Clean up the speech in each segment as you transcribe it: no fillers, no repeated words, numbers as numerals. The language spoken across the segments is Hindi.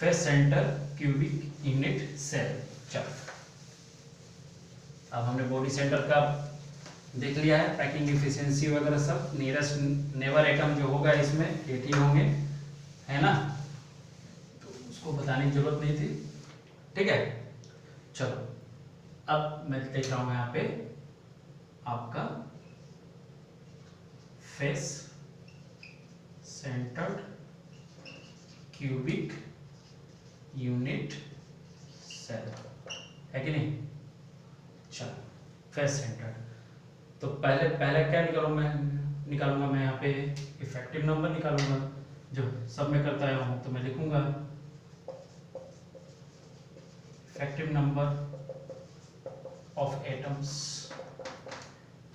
Face centre cubic unit cell. चलो अब हमने बॉडी सेंटर का देख लिया है, पैकिंग इफिशिएंसी वगैरह सब। नियरेस्ट नेबर एटम जो होगा इसमें 18 होंगे, है ना, तो उसको बताने की जरूरत नहीं थी, ठीक है। चलो अब मैं देख रहा हूं यहाँ पे आपका face centred cubic unit cell, है कि नहीं। चलो फेस सेंटर्ड, तो पहले क्या निकालूंगा मैं यहाँ पे इफेक्टिव नंबर निकालूंगा, जो सब में करता है तो मैं लिखूंगा इफेक्टिव नंबर ऑफ एटम्स।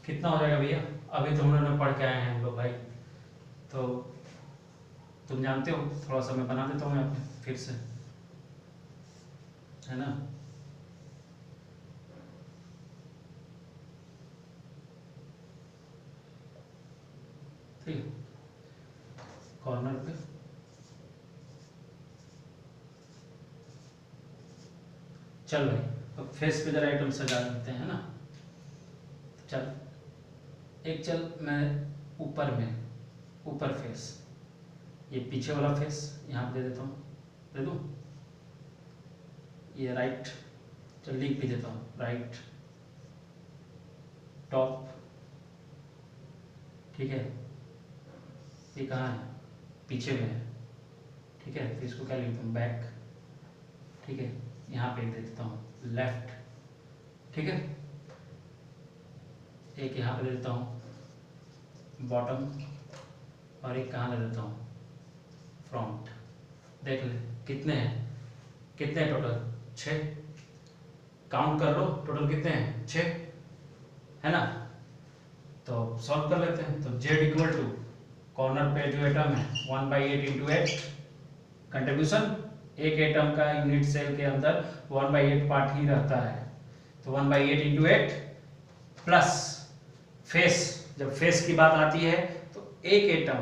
कितना हो जाएगा भैया, अभी तो हम लोग पढ़ के आए हैं हम लोग भाई, तो तुम जानते हो, थोड़ा सा मैं बना देता हूँ यहाँ पे फिर से, है ना। ठीक है, कॉर्नर पे चल भाई, अब फेस पे जरा आइटम सजा देते हैं ना। चल एक, चल मैं ऊपर फेस, ये पीछे वाला फेस यहाँ पे दे देता हूँ, दे दूँ, ये राइट, चल लिख भी देता हूँ, राइट टॉप, ठीक है। ये कहाँ है, पीछे में है, ठीक है, तो इसको क्या लिखता हूँ, बैक, ठीक है। यहाँ पे दे देता हूँ लेफ्ट, ठीक है। एक यहाँ पे दे देता हूँ बॉटम, और एक कहाँ दे देता हूँ, फ्रंट। देख ले कितने हैं टोटल, 6, काउंट कर लो टोटल कितने हैं, 6, है ना। तो सॉल्व कर लेते हैं, तो z इक्वल टू कॉर्नर पे जो एटम है 1/8 इंटू 8, कंट्रीब्यूशन, एक एटम का यूनिट सेल के अंदर 1/8 पार्ट ही रहता है, तो 1/8 इंटू 8 प्लस फेस, जब फेस की बात आती है तो एक atom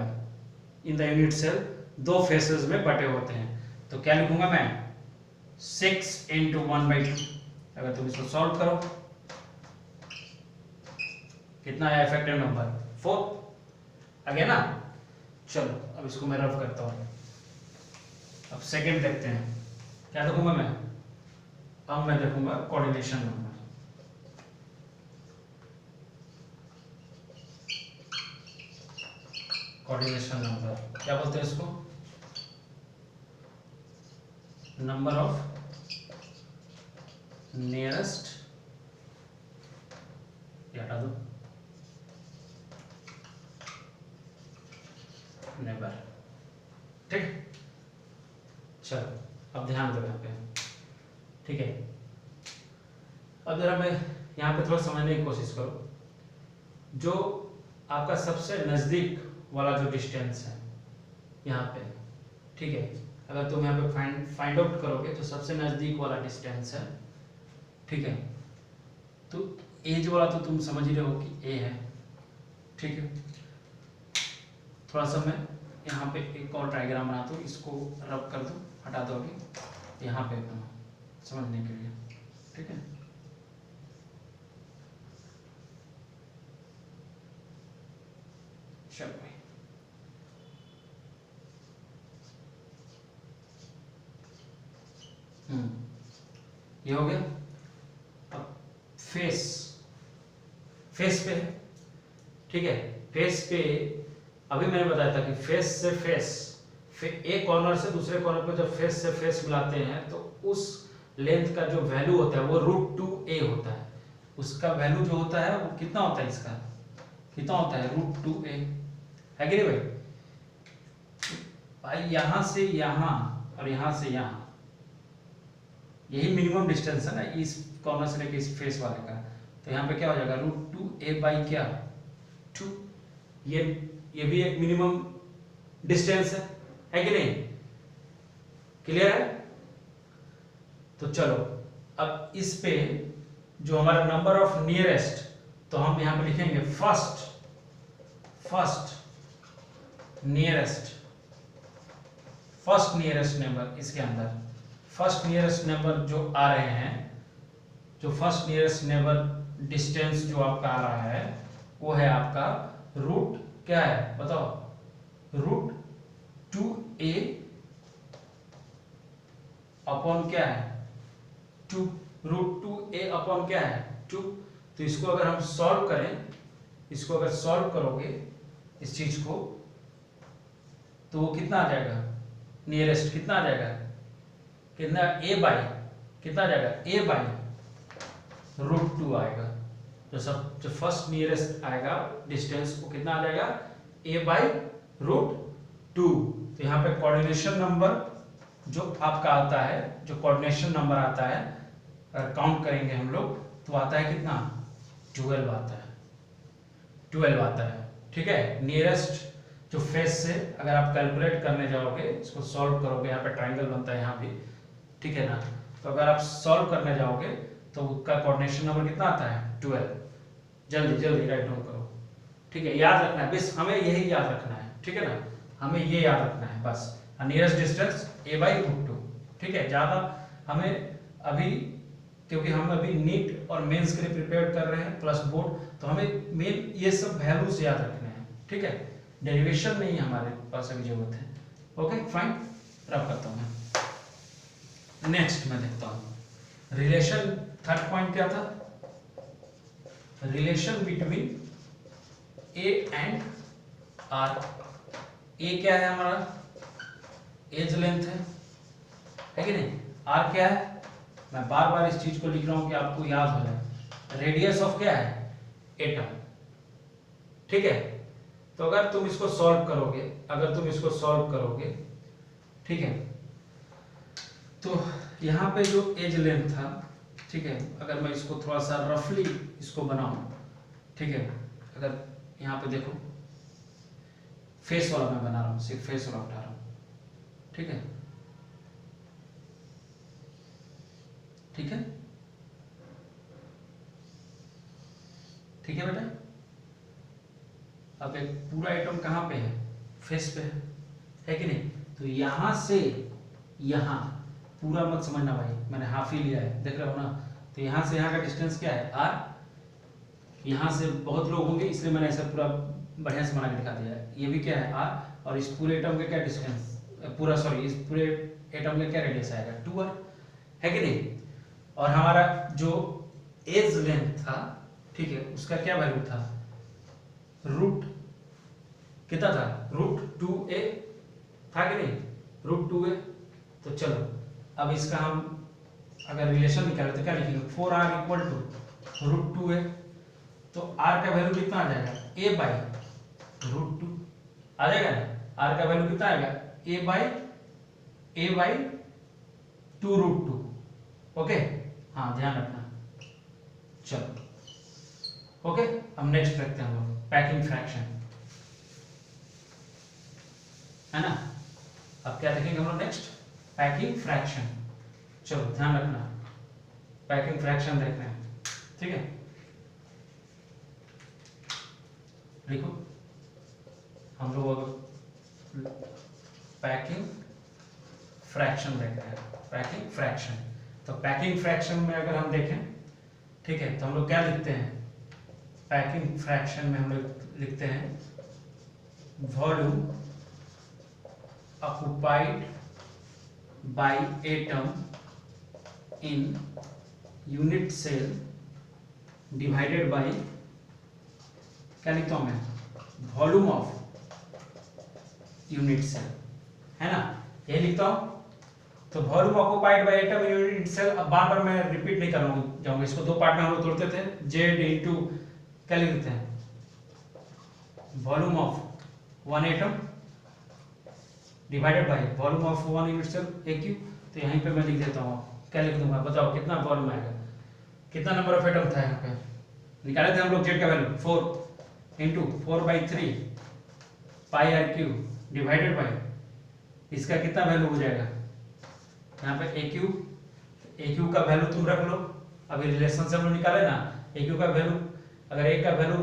in the unit cell 2 faces में बटे होते हैं, तो क्या लिखूंगा मैं, 6 इंटू 1/2। अगर तुम इसको सॉल्व करो कितना आया इफेक्टिव नंबर, 4 आ गया ना। चलो अब इसको मैं रफ करता हूँ, अब सेकंड देखते हैं, क्या देखूंगा मैं, अब मैं देखूंगा कोऑर्डिनेशन नंबर। कोऑर्डिनेशन नंबर क्या बोलते हैं इसको, नंबर ऑफ नियरेस्ट, ये हटा दो, नेबर, ठीक। चलो अब ध्यान दो यहाँ पे, ठीक है। अब जरा मैं यहाँ पे थोड़ा समझने की कोशिश करो, जो आपका सबसे नजदीक वाला जो डिस्टेंस है यहाँ पे, ठीक है, अगर तुम यहाँ पे फाइंड आउट करोगे तो सबसे नजदीक वाला डिस्टेंस है, ठीक है। तो एज वाला तो तुम समझ ही रहे हो कि ए है, ठीक है। थोड़ा सा मैं यहाँ पे एक और डायग्राम बनाता हूँ, इसको रब कर दो, हटा दो अभी, यहाँ पे समझने के लिए, ठीक है। चलो भाई, ये हो गया। अब फेस पे, ठीक है, फेस पे अभी मैंने बताया था कि फेस से फेस, एक कॉर्नर से दूसरे कॉर्नर पे जब फेस से फेस मिलाते हैं तो उस लेंथ का जो वैल्यू होता है वो √2a होता है, उसका वैल्यू जो होता है वो कितना होता है, इसका कितना होता है, √2a, है कि नहीं भाई। भाई यहाँ से यहाँ और यहाँ से यहाँ, यही मिनिमम डिस्टेंस है ना इस कॉर्नर से लेके इस फेस वाले का, तो यहाँ पे क्या हो जाएगा, √2a बाई क्या, 2, ये भी एक मिनिमम डिस्टेंस है कि नहीं, क्लियर है। तो चलो अब इस पे जो हमारा नंबर ऑफ नियरेस्ट, तो हम यहाँ पे लिखेंगे first nearest first nearest neighbour इसके अंदर फर्स्ट नियरेस्ट नेबर जो आ रहे हैं, जो फर्स्ट नियरेस्ट नेबर डिस्टेंस जो आपका आ रहा है वो है आपका रूट क्या है बताओ, रूट 2a अपॉन क्या है 2, रूट 2a अपॉन क्या है 2। तो इसको अगर हम सॉल्व करें, इसको अगर सॉल्व करोगे इस चीज को, तो वो कितना आ जाएगा, नियरेस्ट कितना आ जाएगा, कितना a बाई कितना आ जाएगा a बाई रूट 2 आएगा। तो सब जो फर्स्ट नियरेस्ट आएगा डिस्टेंस वो कितना आ जाएगा a बाई रूट 2। तो यहाँ पे कोऑर्डिनेशन नंबर जो आपका आता है, जो कोऑर्डिनेशन नंबर आता है अगर काउंट करेंगे हम लोग तो आता है कितना 12 आता है, 12 आता है। ठीक है, नियरेस्ट जो फेस से अगर आप कैलकुलेट करने जाओगे, इसको सॉल्व करोगे, यहाँ पे ट्रायंगल बनता है यहाँ भी, ठीक है ना, तो अगर आप सॉल्व करने जाओगे तो उसका कोऑर्डिनेशन नंबर कितना आता है 12। जल्दी जल्दी राइट डाउन करो, ठीक है, याद रखना है, बस हमें यही याद रखना है, ठीक है ना, हमें ये याद रखना है बस, nearest distance a by root 2। ठीक है, ज़्यादा हमें अभी, क्योंकि हम अभी नीट और मेंस के लिए प्रिपेयर कर रहे हैं प्लस बोर्ड, तो हमें मेन ये सब वैल्यूज याद रखने हैं। ठीक है, डेरिवेशन नहीं हमारे पास अभी जरूरत है। ओके फाइन, रब करता हूँ मैं। नेक्स्ट मैं देखता हूँ रिलेशन, थर्ड पॉइंट क्या था, relation between a and r। a क्या है हमारा, एज लेंथ है कि नहीं, r क्या है, मैं बार बार इस चीज को लिख रहा हूं कि आपको याद हो जाए, रेडियस ऑफ क्या है एटम। ठीक है, तो अगर तुम इसको सॉल्व करोगे, अगर तुम इसको सॉल्व करोगे, ठीक है, तो यहाँ पे जो एज लेंथ था, ठीक है, अगर मैं इसको थोड़ा सा रफली इसको बनाऊं, ठीक है, अगर यहाँ पे देखो फेस वाला मैं बना रहा हूँ, सिर्फ फेस वाला उठा रहा हूँ, ठीक है, ठीक है, ठीक है बेटा। अब एक पूरा आइटम कहाँ पे है, फेस पे है कि नहीं, तो यहां से यहां पूरा मत समझना भाई, मैंने हाफ ही लिया है, देख रहे हो ना, तो यहां से यहां का डिस्टेंस क्या है r, यहां से बहुत लोग होंगे इसलिए मैंने ऐसा पूरा बढ़िया से बना के दिखा दिया है, ये भी क्या है r, और इस पूरे एटम का क्या डिस्टेंस, पूरा सॉरी इस पूरे एटम का क्या रेडियस आएगा 2r, है कि नहीं। और हमारा जो एज लेंथ था, ठीक है, उसका क्या वैल्यू था, रूट कितना था, रूट 2a था कि नहीं, रूट 2a। तो चलो अब इसका हम अगर रिलेशन निकाले तो क्या लिखेंगे, 4r equal to root 2a। तो r का वैल्यू कितना आ जाएगा, a बाई रूट 2 आ जाएगा ना, r का वैल्यू कितना आएगा, a बाई 2 रूट 2। ओके, हाँ ध्यान रखना, चलो ओके। अब नेक्स्ट देखते हैं हम लोग पैकिंग फ्रैक्शन, है ना। अब क्या देखेंगे हम लोग नेक्स्ट, पैकिंग फ्रैक्शन। चलो ध्यान रखना, पैकिंग फ्रैक्शन देखते हैं, ठीक है, लिखो हम लोग पैकिंग फ्रैक्शन देख रहे हैं, पैकिंग फ्रैक्शन। तो पैकिंग फ्रैक्शन में अगर हम देखें, ठीक है, तो हम लोग क्या लिखते हैं, पैकिंग फ्रैक्शन में हम लोग लिखते हैं volume occupied by atom in unit cell divided by, क्या लिखता हूं मैं, वॉल्यूम ऑफ यूनिट सेल, है ना, ये लिखता हूं। तो volume occupied by atom in unit cell, अब बार बार मैं रिपीट नहीं कर जाऊंगा, इसको दो पार्ट में हम लोग तोड़ते थे, जेड इंटू क्या लिखते हैं, volume of one atom divided by volume of one unit cell AQ। तो यहीं पे मैं लिख देता हूँ, क्या लिख दूंगा बताओ, कितना वॉल्यूम आएगा, कितना नंबर ऑफ एटम था यहाँ पे, निकाले थे हम लोग जेड का value 4 into 4/3 pi RQ divided by, इसका कितना वैल्यू हो जाएगा यहाँ पे AQ का वैल्यू तुम रख लो, अभी रिलेशन से हम लोग निकाले ना, AQ का वैल्यू अगर A का वैल्यू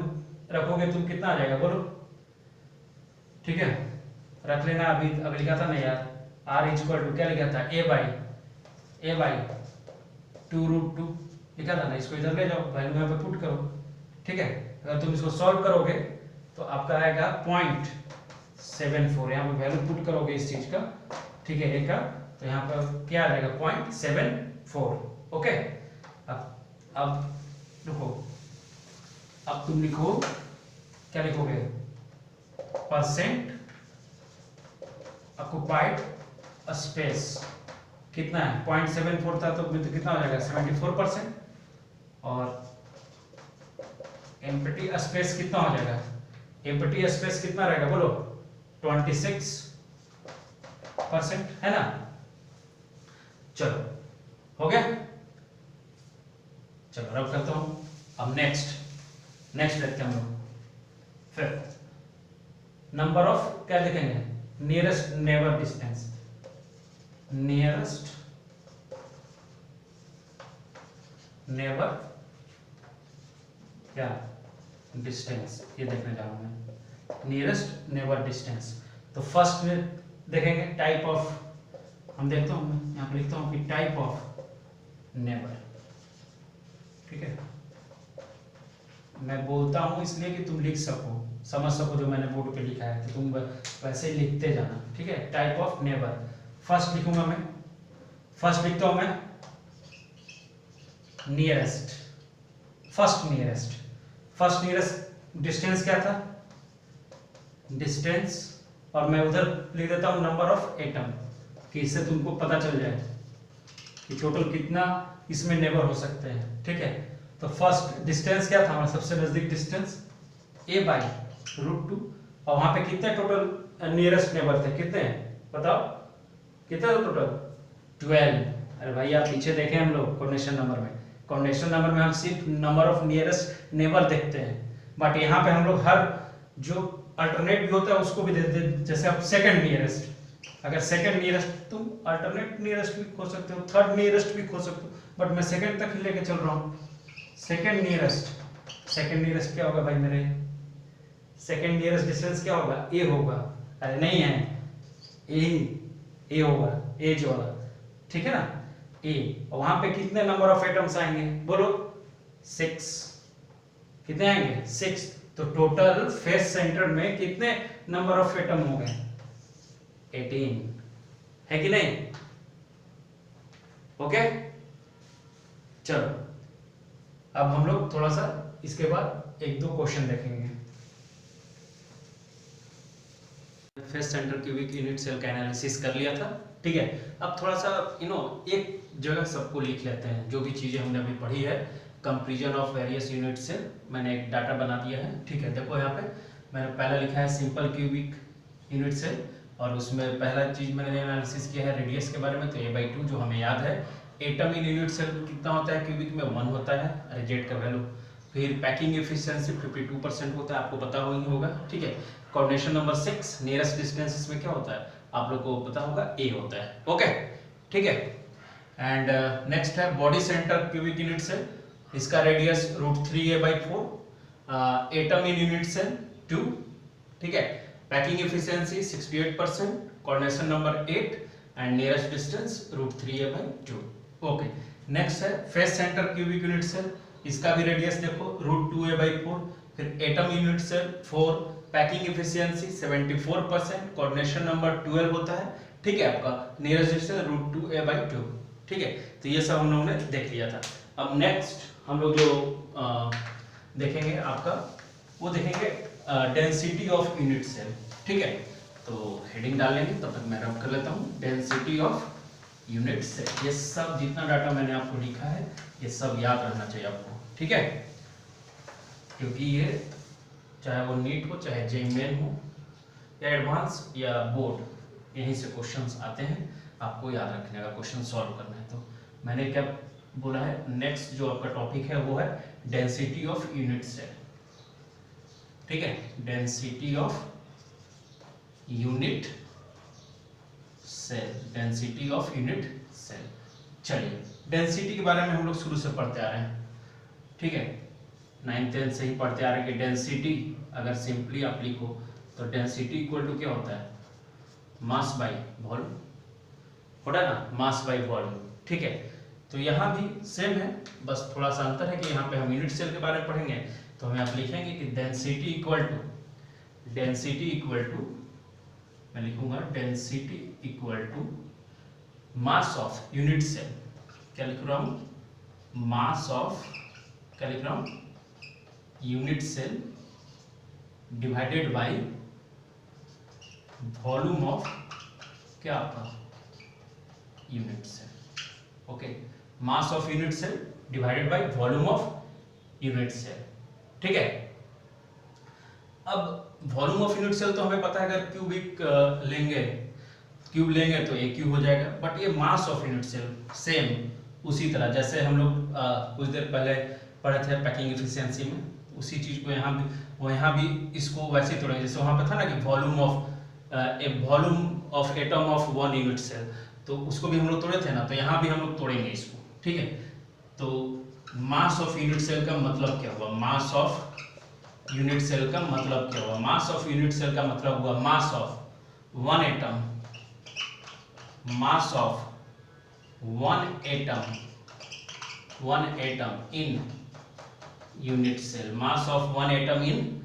रखोगे तुम कितना आ जाएगा बोलो, ठीक है, रख लेना, अभी लिखा था ना यार, R इक्वल टू क्या लिखा था, a बाई 2√2 लिखा था ना, इसको इधर ले जाओ, वैल्यू यहाँ पे पुट करो, ठीक है। अगर तुम इसको सॉल्व करोगे तो आपका आएगा 0.74, यहाँ पे वैल्यू पुट करोगे इस चीज का, ठीक है, ए का, तो यहाँ पर क्या आ जाएगा 0.74, ओके। अब देखो, अब तुम लिखो, क्या लिखोगे, परसेंट ऑक्युपाइड स्पेस कितना है, 0.74 था, तो कितना हो जाएगा 74%, और एम्प्टी स्पेस कितना हो जाएगा, एम्प्टी स्पेस कितना रहेगा बोलो, 26% है ना। चलो हो गया, चलो रब करता हूं। अब नेक्स्ट देखते हैं हम लोग, फिर नंबर ऑफ क्या लिखेंगे, nearest neighbour distance, nearest neighbour क्या डिस्टेंस, ये देखने जा रहा हूं मैं, नियरेस्ट नेबर डिस्टेंस। तो फर्स्ट में देखेंगे टाइप ऑफ, हम देखता हूं, मैं यहां पर लिखता हूं कि टाइप ऑफ नेबर, ठीक है। मैं बोलता हूं इसलिए कि तुम लिख सको, समझ सको जो मैंने बोर्ड पे लिखा है, तो तुम वैसे ही लिखते जाना, ठीक है। टाइप ऑफ नेबर, फर्स्ट लिखूंगा मैं, फर्स्ट लिखता हूं मैं नियरेस्ट, फर्स्ट नियरेस्ट डिस्टेंस क्या था, डिस्टेंस, और मैं उधर लिख देता हूं नंबर ऑफ एटम, कि इससे तुमको पता चल जाए कि टोटल कितना इसमें नेबर हो सकते हैं, ठीक है। तो फर्स्ट डिस्टेंस क्या था हमारा, सबसे नजदीक डिस्टेंस a बाई √2, और वहां पे कितने टोटल नियरेस्ट नेबर थे, कितने बताओ, कितने टोटल 12। अरे भाई आप पीछे देखें, हम लोग कोऑर्डिनेशन नंबर में हम सिर्फ नंबर ऑफ नियरेस्ट नेबर देखते हैं, बट यहाँ पे हम लोग हर जो अल्टरनेट भी होता है उसको भी देते हैं। जैसे अब सेकंड नियरेस्ट, अगर सेकंड नियरेस्ट, तुम अल्टरनेट नियरेस्ट भी खो सकते हो, थर्ड नियरेस्ट भी खो सकते हो, बट मैं सेकंड तक ही लेके चल रहा हूँ। सेकंड नियरेस्ट क्या होगा भाई मेरे, सेकंड नियरेस्ट डिस्टेंस क्या होगा, ए होगा, अरे नहीं है, ए होगा, एज वाला, ठीक है ना, ए। और वहां पे कितने नंबर ऑफ एटम्स आएंगे बोलो, 6, कितने आएंगे 6, तो टोटल फेस सेंटर में कितने नंबर ऑफ एटम हो गए, 18, है कि नहीं, ओके। चलो अब हम लोग थोड़ा सा इसके बाद 1-2 क्वेश्चन देखेंगे। Face centre cubic unit cell का एनालिसिस कर लिया था, ठीक है। अब थोड़ा सा एक जगह सबको लिख लेते हैं, जो भी चीजें हमने अभी पढ़ी है, comparison of various unit cell, मैंने एक डाटा बना दिया है, ठीक है। देखो यहाँ पे मैंने पहला लिखा है सिंपल क्यूबिक यूनिट सेल, और उसमें पहला चीज मैंने एनालिसिस किया है रेडियस के बारे में, तो a/2 जो हमें याद है। एटम इन यूनिट सेल कितना होता है क्यूबिक में, 1 होता है, अरे जेड का वैल्यू। फिर पैकिंग एफिशिएंसी 52% होता है, आपको पता ही होगा, ठीक है। कोऑर्डिनेशन नंबर 6, नियरेस्ट डिस्टेंस इसमें क्या होता है, आप लोग को पता होगा, ए होता है, ओके, ठीक है। एंड नेक्स्ट है body center cubic unit cell, इसका radius √3a/4, atom in unit cell 2, ठीक है। Packing efficiency 68%, coordination number 8, and nearest distance √3a/2, okay. Next है face centre cubic unit cell, इसका भी रेडियस देखो √2a/4, फिर atom unit cell 4, packing efficiency 74%, coordination number 12 होता है, ठीक है। आपका नियरेस्ट डिस्टेंस √2a/2, ठीक है। तो ये सब हम लोगों ने देख लिया था। अब नेक्स्ट हम लोग जो देखेंगे आपका, वो देखेंगे डेंसिटी ऑफ यूनिट सेल, ठीक है। तो हेडिंग डाल लेंगे, तब तक मैं रब कर लेता हूँ, डेंसिटी ऑफ यूनिट सेल। ये सब जितना डाटा मैंने आपको लिखा है, ये सब याद रहना चाहिए आपको, ठीक है, क्योंकि ये चाहे वो नीट हो, चाहे जेईई मेन हो, या एडवांस या बोर्ड, यहीं से क्वेश्चंस आते हैं, आपको याद रखने का, क्वेश्चन सॉल्व करना है। तो मैंने क्या बोला है, नेक्स्ट जो आपका टॉपिक है वो है डेंसिटी ऑफ यूनिट सेल, ठीक है, density of unit cell, density of unit cell. चलिए डेंसिटी के बारे में हम लोग शुरू से पढ़ते आ रहे हैं, ठीक है, 9th-10th से ही पढ़ते आ रहे हैं कि डेंसिटी अगर सिंपली आप लिखो तो डेंसिटी इक्वल टू क्या होता है, मास बाई वॉल्यूम, होता है ना, मास बाई वॉल्यूम। ठीक है, तो यहाँ भी सेम है, बस थोड़ा सा अंतर है कि यहाँ पे हम यूनिट सेल के बारे में पढ़ेंगे, तो हमें आप लिखेंगे कि डेंसिटी इक्वल टू मैं लिखूंगा density equal to mass of unit cell. क्या लिख रहा हूं? मास ऑफ, क्या लिख रहा हूं? Unit cell divided by volume of क्या आपका unit cell. Okay, mass of unit cell divided by volume of unit cell. ठीक है, अब वॉल्यूम ऑफ यूनिट सेल तो हमें पता है, अगर क्यूब लेंगे तो एक क्यूब हो जाएगा, बट ये mass of unit cell same उसी तरह जैसे हम लोग कुछ देर पहले पढ़े थे पैकिंग एफिशिएंसी में, उसी चीज को यहाँ भी इसको वैसे ही तोड़ेंगे, जैसे वहां पे था ना कि volume of atom of 1 unit cell, तो उसको भी हम लोग तोड़े थे ना, तो यहाँ भी हम लोग तोड़ेंगे इसको। ठीक है, तो मास ऑफ यूनिट सेल का मतलब क्या हुआ? मास ऑफ यूनिट सेल का मतलब क्या हुआ? मास ऑफ यूनिट सेल का मतलब हुआ mass of one atom, mass of one atom in unit cell, mass of one atom in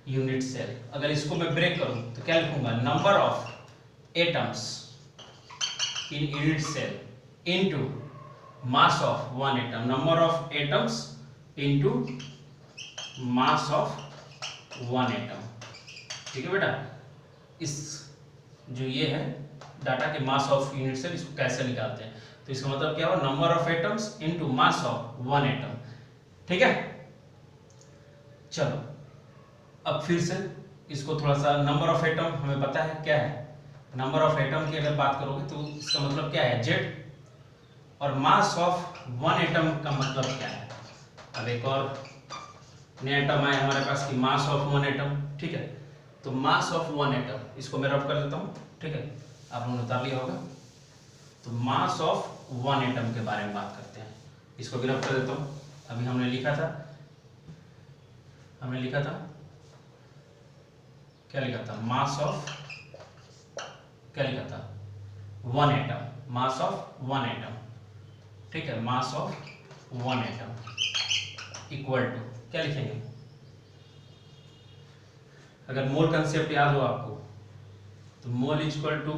unit cell. अगर इसको मैं ब्रेक करूं तो क्या लिखूंगा? Number of atoms in unit cell into mass of one atom, number of atoms into mass of one atom. ठीक है बेटा, इस जो ये है डाटा के मास ऑफ यूनिट सेल, इसको कैसे निकालते हैं? तो इसका मतलब क्या हुआ? Number of atoms into mass of one atom. ठीक है, चलो अब फिर से इसको थोड़ा सा, नंबर ऑफ एटम हमें पता है क्या है, नंबर ऑफ एटम की अगर बात करोगे तो इसका मतलब क्या है? जेड। और मास ऑफ वन एटम का मतलब क्या है? अब एक और नया एटम आया हमारे पास कि मास ऑफ वन एटम। ठीक है, तो मास ऑफ वन एटम, इसको मैं रफ कर देता हूँ। ठीक है, आप लोगों ने उतार लिया होगा, तो मास ऑफ वन एटम के बारे में बात करते हैं, इसको भी रफ कर देता हूँ। अभी हमने लिखा था क्या लिखा था? मास ऑफ, क्या लिखा था? One atom, mass of one atom. ठीक है, mass of one atom equal to क्या लिखेंगे? अगर मोल कंसेप्ट याद हो आपको तो मोल इक्वल टू,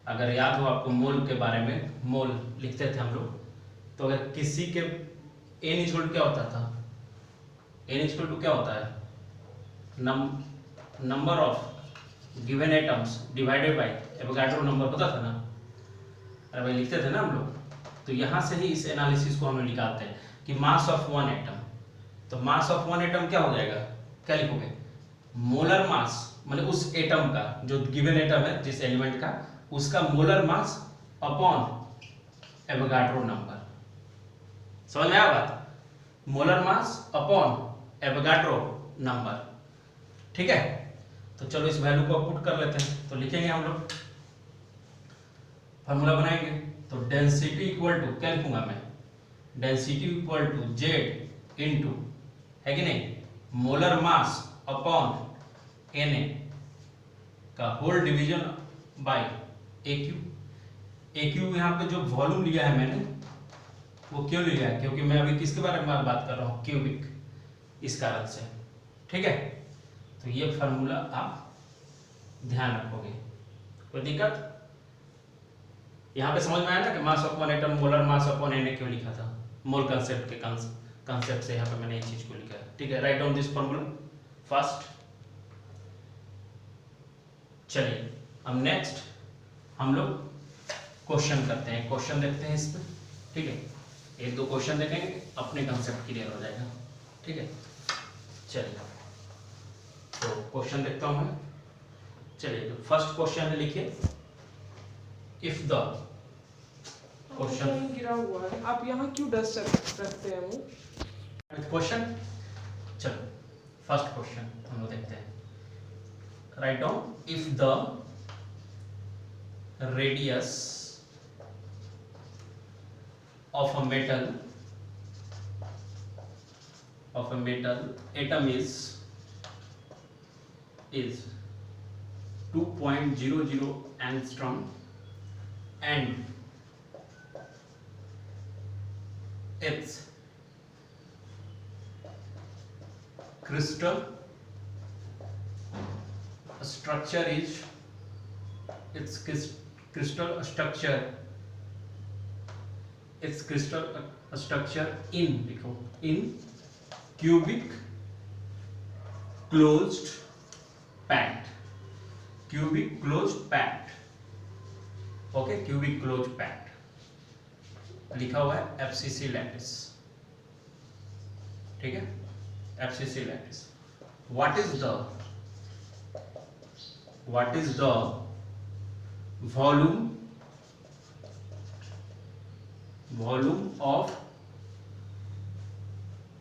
अगर याद हो आपको मोल के बारे में, मोल लिखते थे हम लोग, तो अगर किसी के n इक्वल टू क्या होता था? n इक्वल टू क्या होता है? Number of given atoms divided by Avogadro number, होता था ना? अरे भाई लिखते थे ना हम लोग, तो यहां से ही इस एनालिसिस को हम लोग निकालते हैं कि मास ऑफ वन एटम, तो मास ऑफ वन एटम क्या हो जाएगा? क्या लिखोगे? मोलर मास, मतलब उस एटम का, जो गिवन एटम है जिस एलिमेंट का, उसका molar mass upon Avogadro number. समझ में आया बात? Molar mass upon Avogadro number. ठीक है, तो चलो इस वैल्यू को पुट कर लेते हैं, तो लिखेंगे हम लोग, फॉर्मूला बनाएंगे। तो डेंसिटी इक्वल टू क्या लिखूंगा मैं? Density equal to Z into, है कि नहीं, मोलर मास अपॉन Na का whole division by AQ। AQ यहाँ पे जो वॉल्यूम लिया है मैंने, वो क्यों लिया है? क्योंकि मैं अभी किसके बारे में बात कर रहा हूँ? क्यूबिक, इस कारण से। ठीक है, तो ये फार्मूला आप ध्यान रखोगे। कोई दिक्कत? यहाँ पे समझ में आया ना कि मास of one atom molar mass upon Na क्यों लिखा था? मोल कंसेप्ट के कंसेप्ट से यहाँ पे मैंने इस चीज को लिखा है। ठीक है, write down this formula first. चलिए अब नेक्स्ट हम लोग क्वेश्चन करते हैं, क्वेश्चन देखते हैं इस पे। ठीक है, एक दो क्वेश्चन देखेंगे, अपने कंसेप्ट क्लियर हो जाएगा। ठीक है, चलिए तो क्वेश्चन देखता हूं मैं। चलिए, तो फर्स्ट क्वेश्चन है, लिखिए, इफ द क्वेश्चन गिरा हुआ है, आप यहाँ क्यों डस्ट रखते हैं वो? क्वेश्चन, चलो फर्स्ट क्वेश्चन हम लोग देखते हैं। Write down, if the radius of a metal atom is 2.00 angstrom, and its crystal structure is in cubic closed packed okay, cubic close packed लिखा हुआ है एफसीसी लैटिस, ठीक है, FCC lattice. What is the volume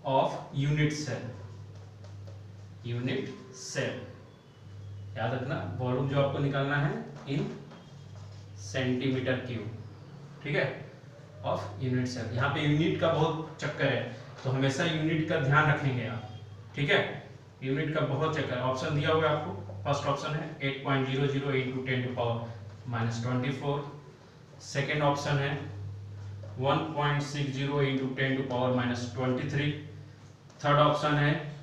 of unit cell, याद रखना वॉल्यूम जो आपको निकालना है इन सेंटीमीटर क्यूब, ठीक है, ऑफ यूनिट सेल। यहाँ पे यूनिट का बहुत चक्कर है, तो हमेशा यूनिट का ध्यान रखेंगे आप, ठीक है, यूनिट का बहुत चक्कर। ऑप्शन दिया हुआ है आपको, फर्स्ट ऑप्शन है 8.00 × 10⁻⁻24, सेकेंड ऑप्शन है 1.60 × 10⁻23, थर्ड ऑप्शन है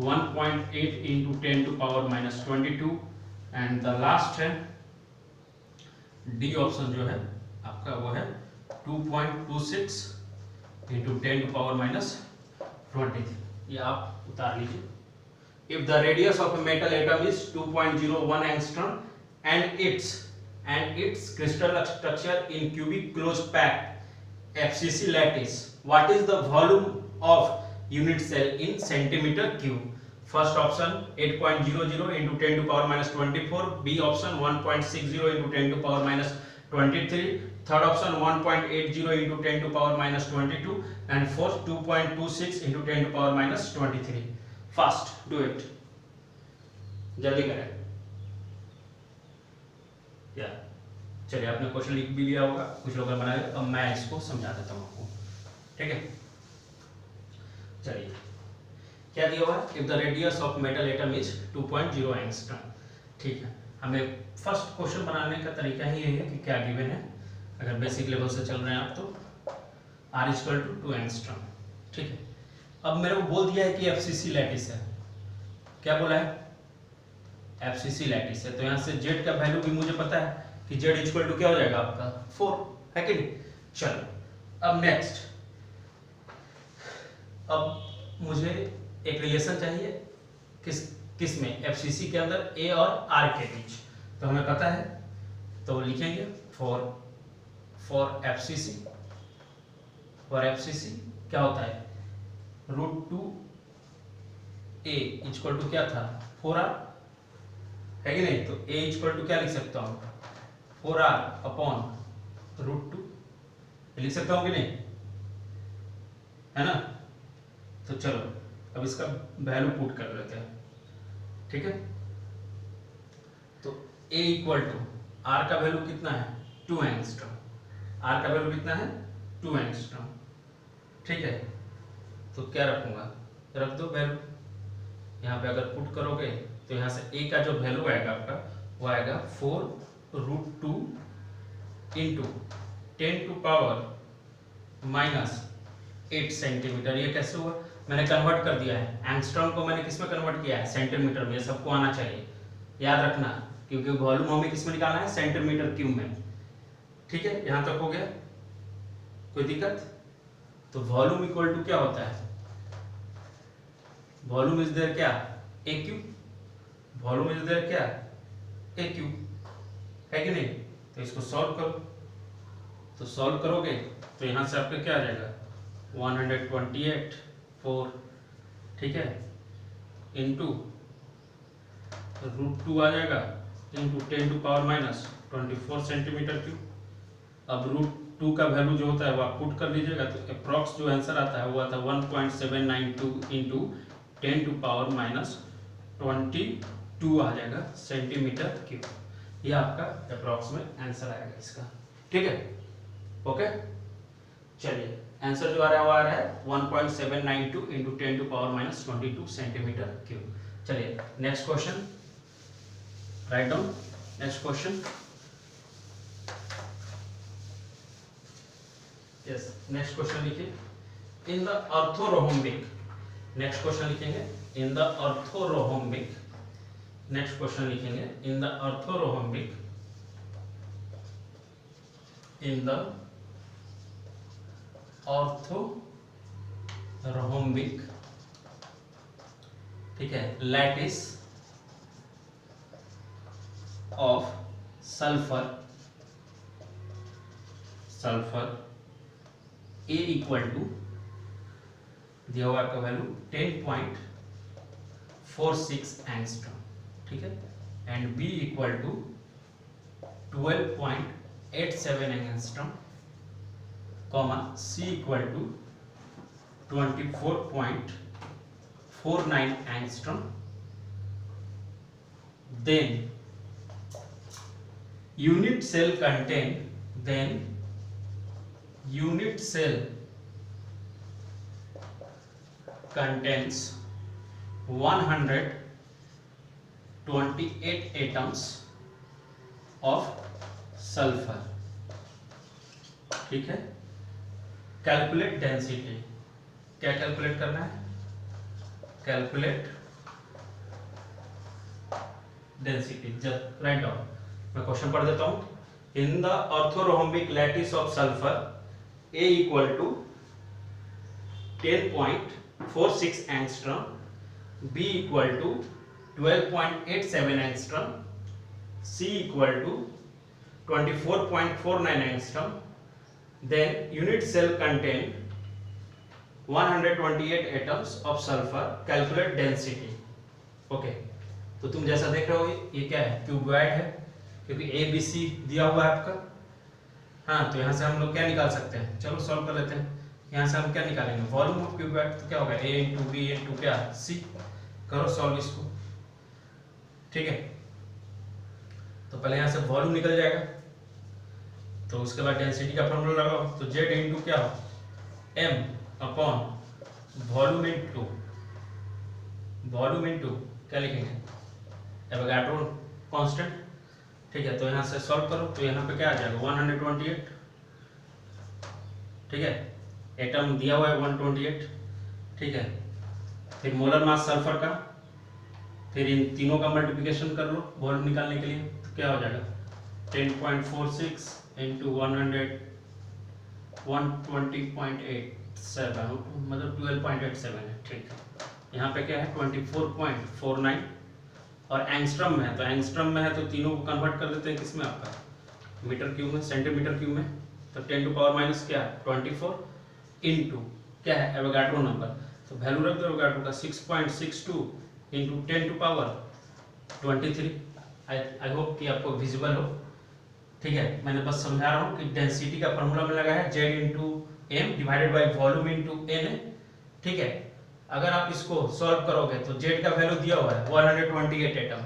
1.8 × 10⁻22 एंड द लास्ट है डी ऑप्शन जो है आपका वो है 2.26 × 10⁻23। ये आप उतार लीजिए। If the radius of a metal atom is 2.01 angstrom and its crystal structure in cubic closed packed FCC lattice, what is the volume of unit cell in centimeter cube? First option 8.00 × 10⁻24, B option 1.60 × 10⁻23, third option 1.80 × 10⁻22 and fourth 2.26 × 10⁻23। Fast do it, जल्दी करें या चलिए, आपने क्वेश्चन लिख भी लिया होगा, कुछ लोग बनाए। अब मैं इसको समझा देता हूँ आपको, ठीक है। चलिए क्या दिया हुआ है, if the radius of metal atom is 2.0 angstrom, ठीक है। हमें फर्स्ट क्वेश्चन बनाने का तरीका ही यही है कि क्या गिवन है, अगर बेसिक लेवल से चल रहे हैं आप तो R = 2 एंगस्ट्रॉम, ठीक है। अब मेरे को बोल दिया है कि एफसीसी लैटिस है, क्या बोला है, एफसीसी लैटिस है, तो यहाँ से जेड का वैल्यू भी मुझे पता है कि जेड = क्या हो जाएगा आपका 4, है कि नहीं। चलो अब नेक्स्ट, अब मुझे एक रिलेशन चाहिए किस में, एफसीसी के अंदर ए और आर के बीच, तो हमें पता है, तो लिखेंगे फॉर एफसीसी क्या होता है, √2a = क्या था 4r, है कि नहीं। तो a = क्या लिख सकता हूँ 4r/√2 लिख सकता हूँ कि नहीं, है ना। तो चलो अब इसका वैल्यू पुट कर लेते हैं, ठीक है। तो a = r का वैल्यू कितना है 2 एंगस्ट्रॉम, r का वैल्यू कितना है 2 एंगस्ट्रॉम, ठीक है। तो क्या रखूंगा, रख दो वैल्यू यहाँ पे, अगर पुट करोगे तो यहाँ से a का जो वैल्यू आएगा आपका वो आएगा 4√2 × 10⁻⁸ सेंटीमीटर। ये कैसे हुआ, मैंने कन्वर्ट कर दिया है, एंगस्ट्रॉम को मैंने किस में कन्वर्ट किया है, सेंटीमीटर में। सबको आना चाहिए, याद रखना, क्योंकि वॉल्यूम हमें किस में निकालना है, सेंटीमीटर क्यूब में, ठीक है। यहाँ तक हो गया, कोई दिक्कत। तो वॉल्यूम = क्या होता है, वॉल्यूम इज देयर क्या a cube, volume is there क्या a क्यूब, है कि नहीं। तो इसको सॉल्व करो, तो सॉल्व करोगे तो यहाँ से आपका क्या आ जाएगा 128/4, ठीक है, इंटू √2 आ जाएगा इंटू 10⁻⁻24 सेंटीमीटर क्यूब। अब √2 का वैल्यू जो होता है वो आप पुट कर लीजिएगा, तो अप्रॉक्स जो आंसर आता है वो आता है 1.792 × 10⁻22 आ जाएगा सेंटीमीटर क्यूब। ये आपका अप्रॉक्स में आंसर आएगा इसका, ठीक है, ओके। चलिए आंसर जो आ रहा है वो आ रहा है 1.792 × 10⁻22 सेंटीमीटर क्यूब। चलिए next question, right down next question. Yes, next question लिखिए, in the orthorhombic, next question लिखेंगे in the orthorhombic, next question लिखेंगे in the orthorhombic, in the orthorhombic, ठीक है, lattice of sulphur, sulphur A equal to, दिया हुआ आपका वैल्यू 10.46 एंगस्ट्रॉम, ठीक है, and B equal to 12.87 angstrom, comma C equal to 24.49 angstrom, then unit cell contain, then unit cell contains 128 atoms of sulfur, ठीक है, कैलकुलेट डेंसिटी, क्या कैलकुलेट करना है, calculate density, just write down, मैं क्वेश्चन पढ़ देता हूं, in the orthorhombic lattice of sulphur A equal to 10.46 angstrom, B equal to 12.87 angstrom, C equal to 24.49 angstrom, then unit cell contain 128 atoms of sulphur, calculate density. Okay, तो तुम जैसा देख रहे हो ये क्या है, क्यूबॉइड है, क्योंकि ए बी सी दिया हुआ है आपका, हाँ, तो यहाँ से हम लोग क्या निकाल सकते हैं, चलो सॉल्व कर लेते हैं, यहाँ से हम क्या निकालेंगे, वॉल्यूम ऑफ क्यूबॉइड, तो क्या होगा ए इंटू बी इंटू क्या सी, करो सॉल्व इसको, ठीक है, तो पहले यहाँ से वॉल्यूम निकल जाएगा, तो उसके बाद डेंसिटी का फॉर्मूला लगाओ, तो जेड इंटू क्या हो एम अपॉन वॉल्यूम इंटू क्या लिखेंगे, एवोगाड्रो कांस्टेंट, ठीक है, तो यहाँ से सॉल्व करो, तो यहाँ पे क्या आ जाएगा 128, ठीक है, एटम दिया हुआ है 128, ठीक है, फिर मोलर मास सल्फर का, फिर इन तीनों का मल्टीप्लिकेशन कर लो वॉल्यूम निकालने के लिए, तो क्या हो जाएगा 10.46 इंटू 120.87, मतलब 12.87 है, ठीक है, यहाँ पे क्या है 24.49 और एंगस्ट्रम में है, तो एंगस्ट्रम में है तो तीनों को कन्वर्ट कर देते हैं किसमें, आपका मीटर क्यूब में, सेंटीमीटर क्यूब में, तो 10 टू पावर माइनस क्या है 24 इंटू क्या है एवोगाड्रो नंबर, तो वैल्यू रख दो एवोगाड्रो का 6.62 into 10 to power 23। I hope कि आपको विजिबल हो, ठीक है, मैंने बस समझा रहा हूँ कि डेंसिटी का फॉर्मूला में लगा है Z into M divided by volume into N, ठीक है, अगर आप इसको सॉल्व करोगे तो जेड का वैल्यू दिया हुआ है 128 एटम,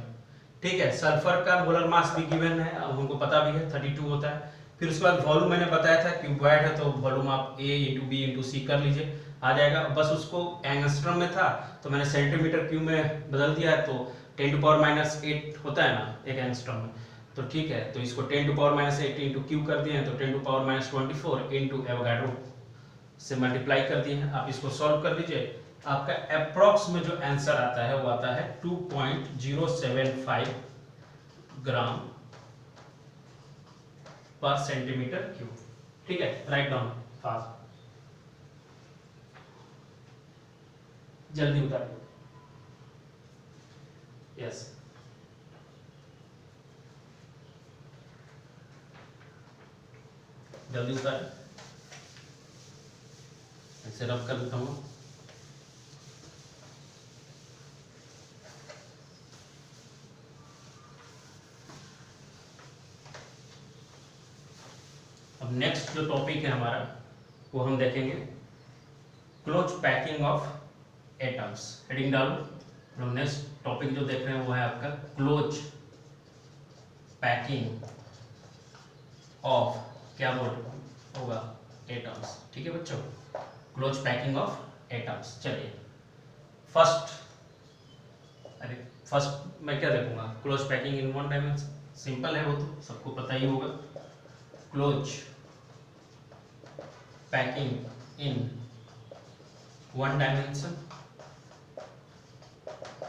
ठीक है, सल्फर का मोलर मास भी गिवन है, अब हमको पता भी है 32 होता है, फिर उसके बाद वॉल्यूम मैंने बताया था क्यूबॉइड है तो वॉल्यूम आप ए इंटू बी इंटू सी कर लीजिए, आ जाएगा, बस उसको एंगस्ट्रम में था तो मैंने सेंटीमीटर क्यूब में बदल दिया है, तो 10 टू पावर माइनस 8 होता है ना एक एंगस्ट्रम में, तो ठीक है, तो इसको 10 to power minus 8 into cube कर दिए हैं, तो 10 to power minus 24 into Avogadro से मल्टीप्लाई कर दिए हैं, आप इसको सॉल्व कर लीजिए, आपका अप्रॉक्स में जो आंसर आता है वो आता है 2.075 ग्राम पर सेंटीमीटर क्यूब, ठीक है, राइट डाउन फास्ट, जल्दी उतारिए, यस, जल्दी उतारिए, ऐसे रब कर देता हूँ, अब नेक्स्ट जो टॉपिक है हमारा वो हम देखेंगे close packing of atoms, heading डालो, हम नेक्स्ट टॉपिक जो देख रहे हैं वो है आपका क्लोज पैकिंग ऑफ, क्या बोल होगा एटम्स, ठीक है बच्चों, क्लोज पैकिंग ऑफ एटम्स। चलिए फर्स्ट मैं क्या देखूंगा, close packing in one dimension, simple है वो तो सबको पता ही होगा, close packing in one dimension,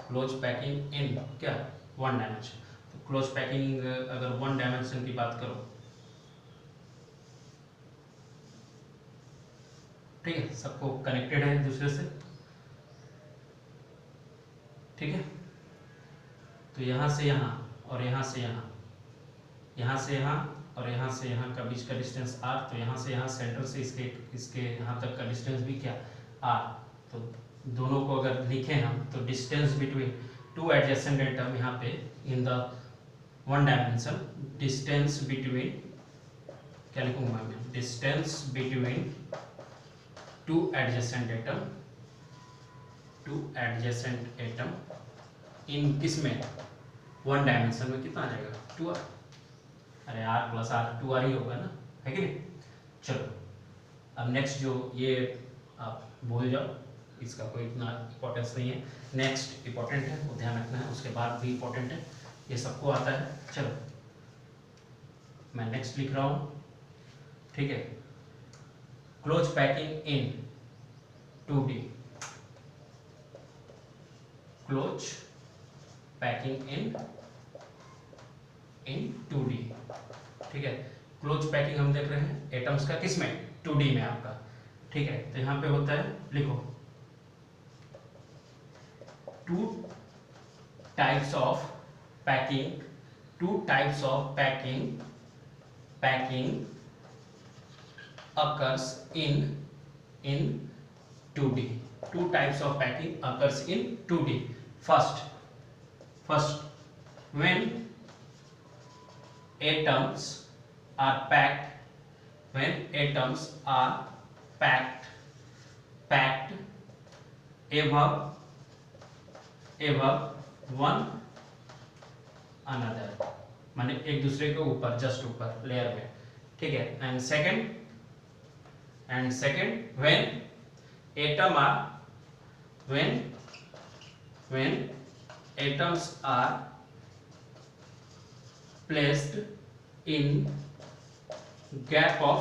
close packing in क्या वन डायमेंशन। तो क्लोज पैकिंग अगर वन डायमेंशन की बात करो, ठीक है, सबको कनेक्टेड है एक दूसरे से, ठीक है। तो यहाँ से यहाँ और यहाँ से यहाँ, यहाँ से यहाँ और यहाँ से यहाँ का बीच का डिस्टेंस r, तो यहाँ से यहाँ सेंटर से इसके यहाँ तक का डिस्टेंस भी क्या r। तो दोनों को अगर लिखें हम तो distance between two adjacent atom यहाँ पे in the one dimension, distance between क्या लिखूंगा मैं, distance between two adjacent atom in किसमें वन डायमेंशन में कितना आ जाएगा 2r। अरे r प्लस r 2r ही होगा ना, है कि नहीं। चलो अब नेक्स्ट जो ये आप भूल जाओ, इसका कोई इतना इम्पोर्टेंस नहीं है। नेक्स्ट इम्पोर्टेंट है, वो ध्यान रखना है, उसके बाद भी इम्पोर्टेंट है, ये सबको आता है। चलो मैं नेक्स्ट लिख रहा हूँ, ठीक है। Close packing in 2D, close packing in 2D, ठीक है। क्लोज पैकिंग हम देख रहे हैं एटम्स का किसमें 2D में आपका, ठीक है। तो यहाँ पे होता है, लिखो two types of packing occurs in 2D. Two types of packing occurs in 2D. First, when atoms are packed above one another, माने एक दूसरे के ऊपर, जस्ट ऊपर लेयर में, ठीक है। And second when atoms are placed in gap of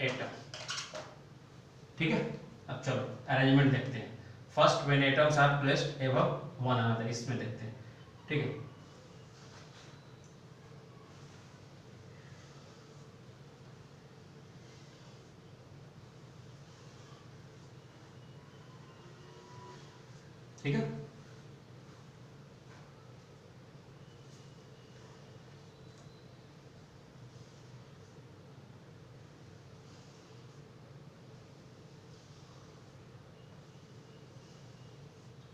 atom, ठीक है। अब चलो अरेंजमेंट देखते हैं। First when atoms are placed above one another, इसमें देखते हैं, ठीक है। ठीक है,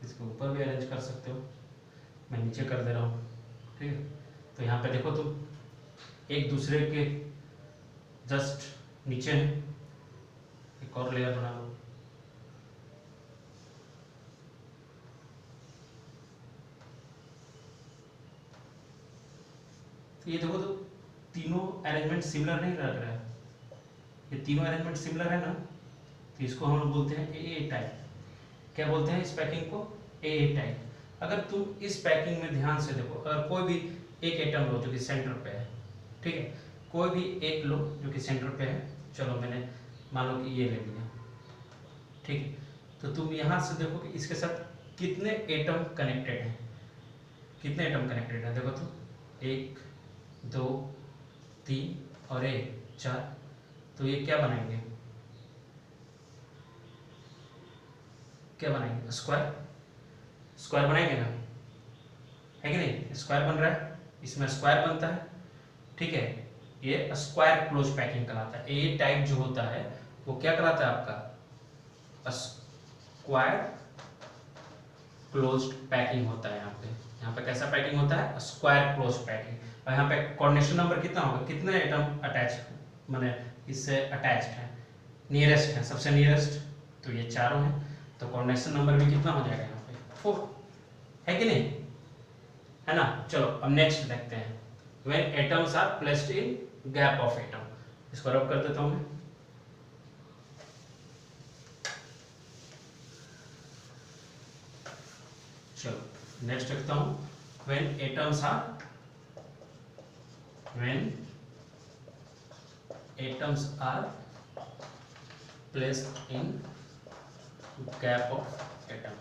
इसके ऊपर भी अरेंज कर सकते हो, मैं नीचे कर दे रहा हूँ, ठीक है। तो यहाँ पे देखो तुम एक दूसरे के जस्ट नीचे है, एक और लेयर बना लो, तो ये देखो तो तीनों अरेंजमेंट सिमिलर नहीं लग रहा है, ये तीनों अरेंजमेंट सिमिलर है ना, तो इसको हम लोग बोलते हैं ए टाइप। क्या बोलते हैं इस पैकिंग को, ए टाइप। अगर तुम इस पैकिंग में ध्यान से देखो, अगर कोई भी एक एटम लो जो कि सेंटर पे है, ठीक है, कोई भी एक लो जो कि सेंटर पे है, चलो मैंने मान लो कि ये ले लिया, ठीक है। तो तुम यहाँ से देखो कि इसके साथ कितने एटम कनेक्टेड हैं, कितने एटम कनेक्टेड है, देखो तो 1 2 3 और 1 4। तो ये क्या बनाएंगे, क्या बनाएंगे, स्क्वायर बनाएंगे ना, है कि नहीं। स्क्वायर बन रहा है, इसमें स्क्वायर बनता है, ठीक है। ये स्क्वायर क्लोज पैकिंग कहलाता है। ए टाइप जो होता है वो क्या कहलाता है आपका, स्क्वायर क्लोज्ड पैकिंग होता है। यहाँ पे कैसा पैकिंग होता है, स्क्वायर क्लोज पैकिंग। और यहाँ पे कोऑर्डिनेशन नंबर कितना होगा, कितने एटम अटैच माने इससे अटैच्ड है, नियरेस्ट है, सबसे नियरेस्ट, तो ये चारों हैं, तो कोऑर्डिनेशन नंबर भी कितना हो जाएगा यहाँ पे 4, है कि नहीं, है ना। चलो अब नेक्स्ट देखते हैं, when atoms are placed in gap of atom, इसको रब कर देता हूँ मैं। चलो नेक्स्ट लिखता हूँ, when atoms are placed in gap of atom.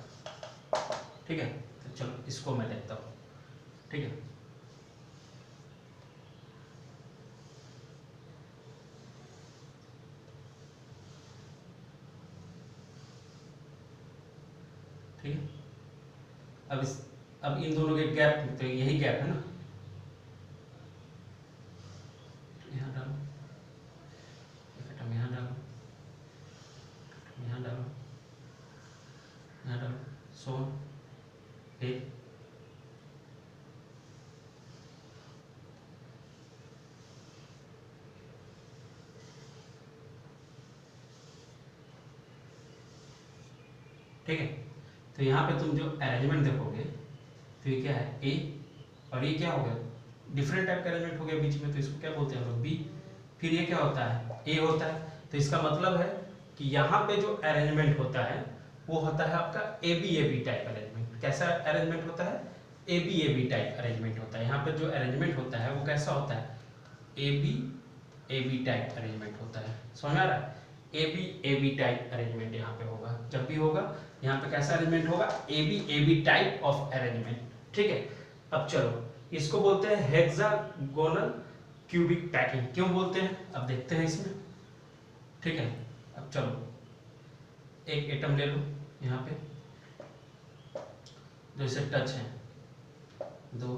ठीक है, तो चलो इसको मैं देखता हूँ। ठीक है, ठीक है, अब इन दोनों के गैप, तो यही गैप है ना, यहाँ डालो, एक एटम यहाँ डालो, यहाँ डालो, यहाँ डालो, सो एक, ठीक है। तो यहाँ पे तुम जो अरेंजमेंट देखोगे तो ये क्या है, ए, और ये क्या हो गया, डिफरेंट टाइप का अरेंजमेंट हो गया बीच में, तो इसको क्या बोलते हैं हम लोग, बी। फिर ये क्या होता है, ए होता है। तो इसका मतलब है कि यहाँ पे जो अरेंजमेंट होता है वो होता है आपका ए बी टाइप अरेंजमेंट। कैसा अरेंजमेंट होता है, ए बी टाइप अरेंजमेंट होता है। यहाँ पे जो अरेंजमेंट होता है वो कैसा होता है, ए बी टाइप अरेंजमेंट होता है। समझ आ रहा है, ए बी टाइप अरेंजमेंट यहाँ पे होगा। जब भी होगा यहाँ पे कैसा अरेंजमेंट होगा, A B type of arrangement. ठीक है, अब चलो इसको बोलते हैं हेक्सागोनल क्यूबिक पैकिंग। क्यों बोलते हैं, अब देखते हैं इसमें। ठीक है, अब चलो एक एटम ले लो यहाँ पे, जो इसे टच है, दो,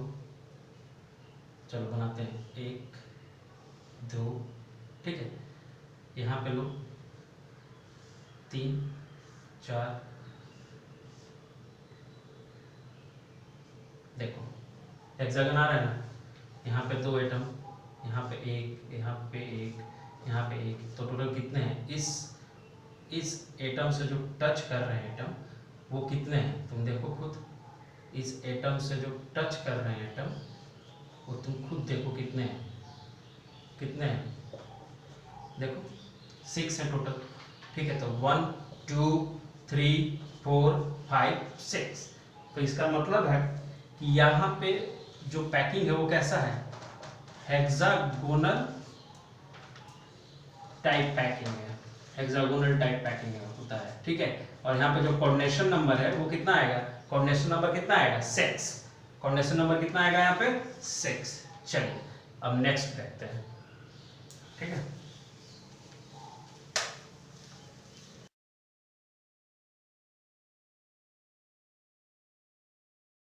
चलो बनाते हैं, एक, दो, ठीक है, यहाँ पे लो, तीन, चार, देखो हेक्सागन आ रहा है ना, यहाँ पे दो एटम, यहाँ पे एक, यहाँ पे एक, यहाँ पे एक, तो टोटल कितने हैं, इस एटम से जो टच कर रहे हैं एटम, वो कितने हैं तुम देखो खुद। इस एटम से जो टच कर रहे हैं एटम, वो तुम खुद देखो कितने हैं, कितने हैं, देखो 6 है टोटल। ठीक है, तो 1 2 3 4 5 6। तो इसका मतलब है कि यहाँ पे जो पैकिंग है वो कैसा है, हेक्सागोनल टाइप पैकिंग है, हेक्सागोनल टाइप पैकिंग होता है। ठीक है, और यहाँ पे जो कोऑर्डिनेशन नंबर है वो कितना आएगा, कोऑर्डिनेशन नंबर कितना आएगा, 6। कोऑर्डिनेशन नंबर कितना आएगा यहाँ पे, 6। चलिए अब नेक्स्ट देखते हैं। ठीक है।